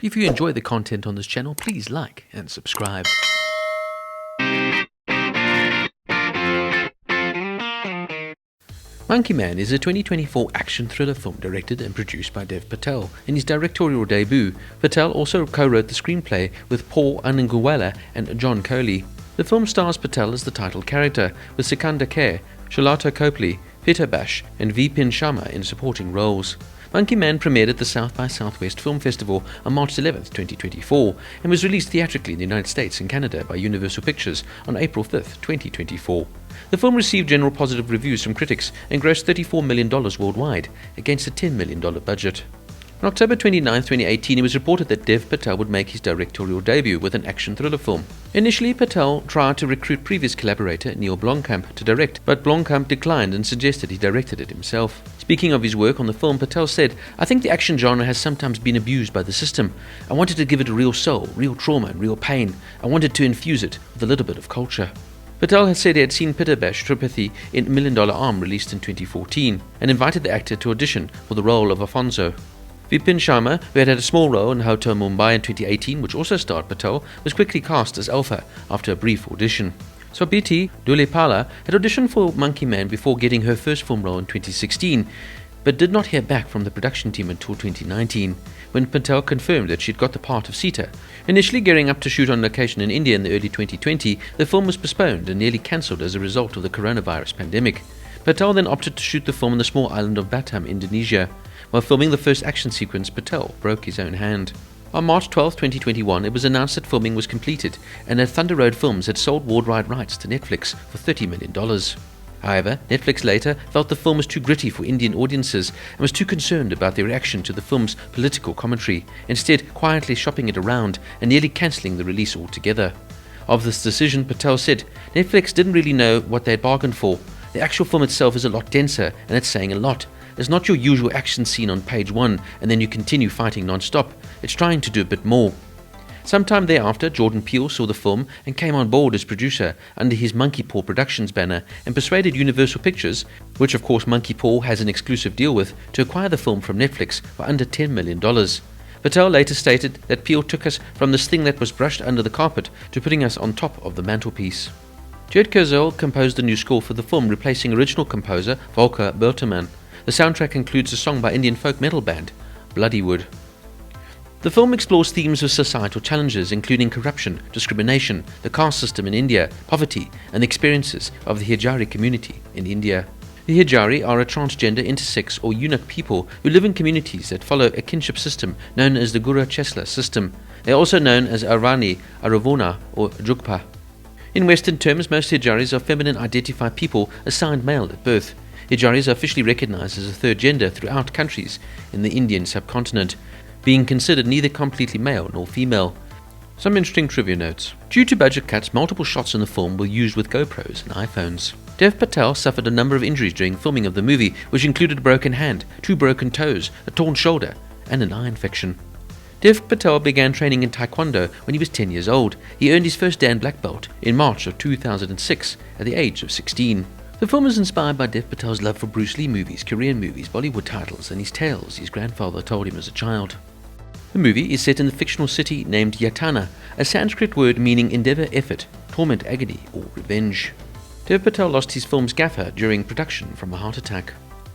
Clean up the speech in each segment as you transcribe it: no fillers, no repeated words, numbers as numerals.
If you enjoy the content on this channel, please like and subscribe. Monkey Man is a 2024 action thriller film directed and produced by Dev Patel. In his directorial debut, Patel also co-wrote the screenplay with Paul Angunawela and John Collee. The film stars Patel as the title character, with Sikandar Kher, Sharlto Copley, Pitobash and Vipin Sharma in supporting roles. Monkey Man premiered at the South by Southwest Film Festival on March 11, 2024, and was released theatrically in the United States and Canada by Universal Pictures on April 5, 2024. The film received general positive reviews from critics and grossed $34 million worldwide, against a $10 million budget. On October 29, 2018, it was reported that Dev Patel would make his directorial debut with an action thriller film. Initially, Patel tried to recruit previous collaborator Neil Blomkamp to direct, but Blomkamp declined and suggested he directed it himself. Speaking of his work on the film, Patel said, "I think the action genre has sometimes been abused by the system. I wanted to give it a real soul, real trauma and real pain. I wanted to infuse it with a little bit of culture." Patel had said he had seen Pitobash Tripathy in $1 Million Arm, released in 2014, and invited the actor to audition for the role of Afonso. Vipin Sharma, who had a small role in Hotel Mumbai in 2018, which also starred Patel, was quickly cast as Alpha after a brief audition. Swabiti Dulepala had auditioned for Monkey Man before getting her first film role in 2016, but did not hear back from the production team until 2019, when Patel confirmed that she'd got the part of Sita. Initially gearing up to shoot on location in India in the early 2020, the film was postponed and nearly cancelled as a result of the coronavirus pandemic. Patel then opted to shoot the film on the small island of Batam, Indonesia. While filming the first action sequence, Patel broke his own hand. On March 12, 2021, it was announced that filming was completed and that Thunder Road Films had sold worldwide rights to Netflix for $30 million. However, Netflix later felt the film was too gritty for Indian audiences and was too concerned about their reaction to the film's political commentary, instead quietly shopping it around and nearly cancelling the release altogether. Of this decision, Patel said, "Netflix didn't really know what they had bargained for. The actual film itself is a lot denser, and it's saying a lot. It's not your usual action scene on page 1 and then you continue fighting non-stop. It's trying to do a bit more." Sometime thereafter, Jordan Peele saw the film and came on board as producer under his Monkey Paw Productions banner and persuaded Universal Pictures, which of course Monkey Paw has an exclusive deal with, to acquire the film from Netflix for under $10 million. Patel later stated that Peele took us from this thing that was brushed under the carpet to putting us on top of the mantelpiece. Jed Kurzel composed the new score for the film, replacing original composer Volker Bertelmann. The soundtrack includes a song by Indian folk metal band Bloodywood. The film explores themes of societal challenges including corruption, discrimination, the caste system in India, poverty, and the experiences of the Hijari community in India. The Hijari are a transgender, intersex, or eunuch people who live in communities that follow a kinship system known as the Gura Chesla system. They are also known as Arani, Aravona, or Jugpa. In Western terms, most Hijaris are feminine-identified people assigned male at birth. Hijaris are officially recognized as a third gender throughout countries in the Indian subcontinent, being considered neither completely male nor female. Some interesting trivia notes. Due to budget cuts, multiple shots in the film were used with GoPros and iPhones. Dev Patel suffered a number of injuries during filming of the movie, which included a broken hand, 2 broken toes, a torn shoulder, and an eye infection. Dev Patel began training in Taekwondo when he was 10 years old. He earned his first Dan black belt in March of 2006 at the age of 16. The film is inspired by Dev Patel's love for Bruce Lee movies, Korean movies, Bollywood titles, and his tales his grandfather told him as a child. The movie is set in the fictional city named Yatana, a Sanskrit word meaning endeavour, effort, torment, agony, or revenge. Dev Patel lost his film's gaffer during production from a heart attack.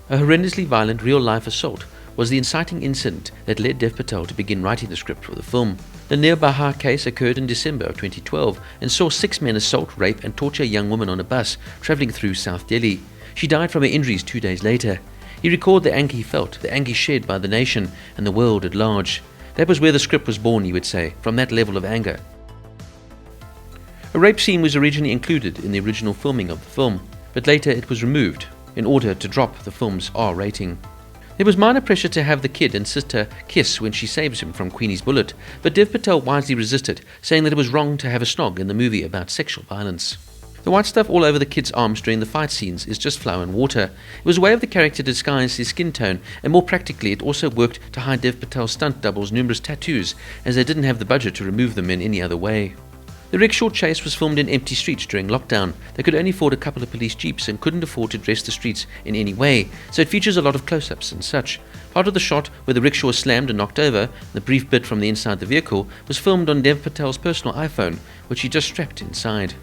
A horrendously violent real-life assault was the inciting incident that led Dev Patel to begin writing the script for the film. The Nir Bahar case occurred in December of 2012 and saw 6 men assault, rape and torture a young woman on a bus travelling through South Delhi. She died from her injuries 2 days later. He recalled the anger he felt, the anger shared by the nation and the world at large. That was where the script was born, he would say, from that level of anger. A rape scene was originally included in the original filming of the film, but later it was removed in order to drop the film's R rating. There was minor pressure to have the kid and sister kiss when she saves him from Queenie's bullet, but Dev Patel wisely resisted, saying that it was wrong to have a snog in the movie about sexual violence. The white stuff all over the kid's arms during the fight scenes is just flour and water. It was a way of the character to disguise his skin tone, and more practically it also worked to hide Dev Patel's stunt double's numerous tattoos, as they didn't have the budget to remove them in any other way. The rickshaw chase was filmed in empty streets during lockdown. They could only afford a couple of police jeeps and couldn't afford to dress the streets in any way, so it features a lot of close-ups and such. Part of the shot where the rickshaw is slammed and knocked over, the brief bit from the inside the vehicle, was filmed on Dev Patel's personal iPhone, which he just strapped inside.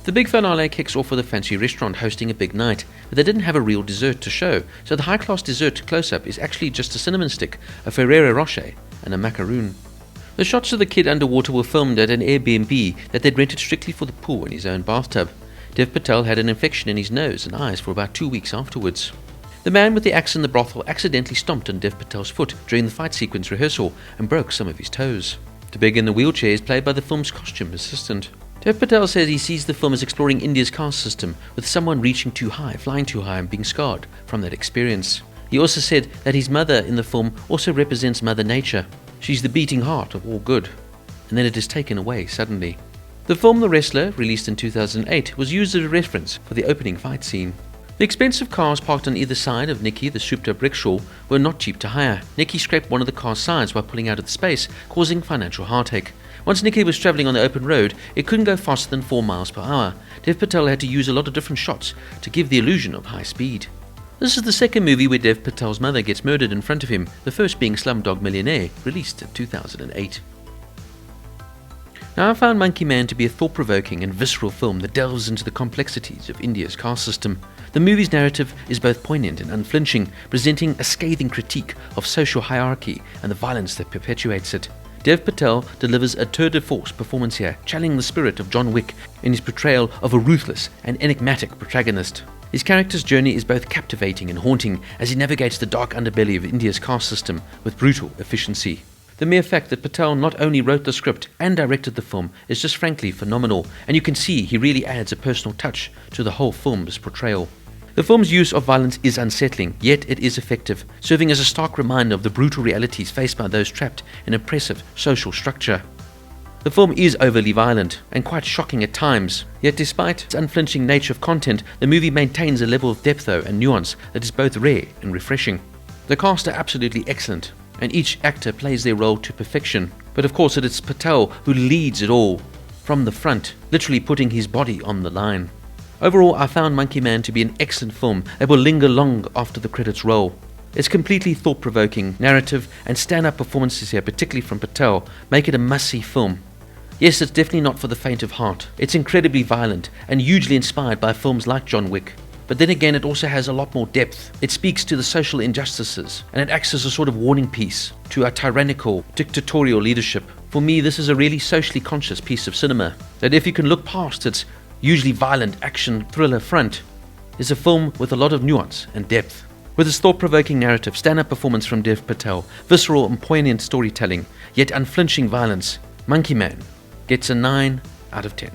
The big finale kicks off with a fancy restaurant hosting a big night, but they didn't have a real dessert to show, so the high-class dessert close-up is actually just a cinnamon stick, a Ferrero Rocher, and a macaroon. The shots of the kid underwater were filmed at an Airbnb that they'd rented strictly for the pool in his own bathtub. Dev Patel had an infection in his nose and eyes for about 2 weeks afterwards. The man with the axe in the brothel accidentally stomped on Dev Patel's foot during the fight sequence rehearsal and broke some of his toes. The big in the wheelchair is played by the film's costume assistant. Dev Patel says he sees the film as exploring India's caste system, with someone reaching too high, flying too high and being scarred from that experience. He also said that his mother in the film also represents Mother Nature. She's the beating heart of all good. And then it is taken away suddenly. The film The Wrestler, released in 2008, was used as a reference for the opening fight scene. The expensive cars parked on either side of Nicky, the souped-up rickshaw, were not cheap to hire. Nicky scraped one of the car's sides while pulling out of the space, causing financial heartache. Once Nicky was travelling on the open road, it couldn't go faster than 4 miles per hour. Dev Patel had to use a lot of different shots to give the illusion of high speed. This is the second movie where Dev Patel's mother gets murdered in front of him, the first being Slumdog Millionaire, released in 2008. Now, I found Monkey Man to be a thought-provoking and visceral film that delves into the complexities of India's caste system. The movie's narrative is both poignant and unflinching, presenting a scathing critique of social hierarchy and the violence that perpetuates it. Dev Patel delivers a tour de force performance here, channeling the spirit of John Wick in his portrayal of a ruthless and enigmatic protagonist. His character's journey is both captivating and haunting as he navigates the dark underbelly of India's caste system with brutal efficiency. The mere fact that Patel not only wrote the script and directed the film is just frankly phenomenal, and you can see he really adds a personal touch to the whole film's portrayal. The film's use of violence is unsettling, yet it is effective, serving as a stark reminder of the brutal realities faced by those trapped in oppressive social structure. The film is overly violent and quite shocking at times, yet despite its unflinching nature of content, the movie maintains a level of depth and nuance that is both rare and refreshing. The cast are absolutely excellent, and each actor plays their role to perfection, but of course it is Patel who leads it all from the front, literally putting his body on the line. Overall, I found Monkey Man to be an excellent film that will linger long after the credits roll. Its completely thought-provoking narrative and stand-up performances here, particularly from Patel, make it a must-see film. Yes, it's definitely not for the faint of heart. It's incredibly violent and hugely inspired by films like John Wick. But then again, it also has a lot more depth. It speaks to the social injustices, and it acts as a sort of warning piece to our tyrannical, dictatorial leadership. For me, this is a really socially conscious piece of cinema, that if you can look past its usually violent action thriller front, is a film with a lot of nuance and depth. With its thought-provoking narrative, stand-up performance from Dev Patel, visceral and poignant storytelling, yet unflinching violence, Monkey Man gets a 9 out of 10.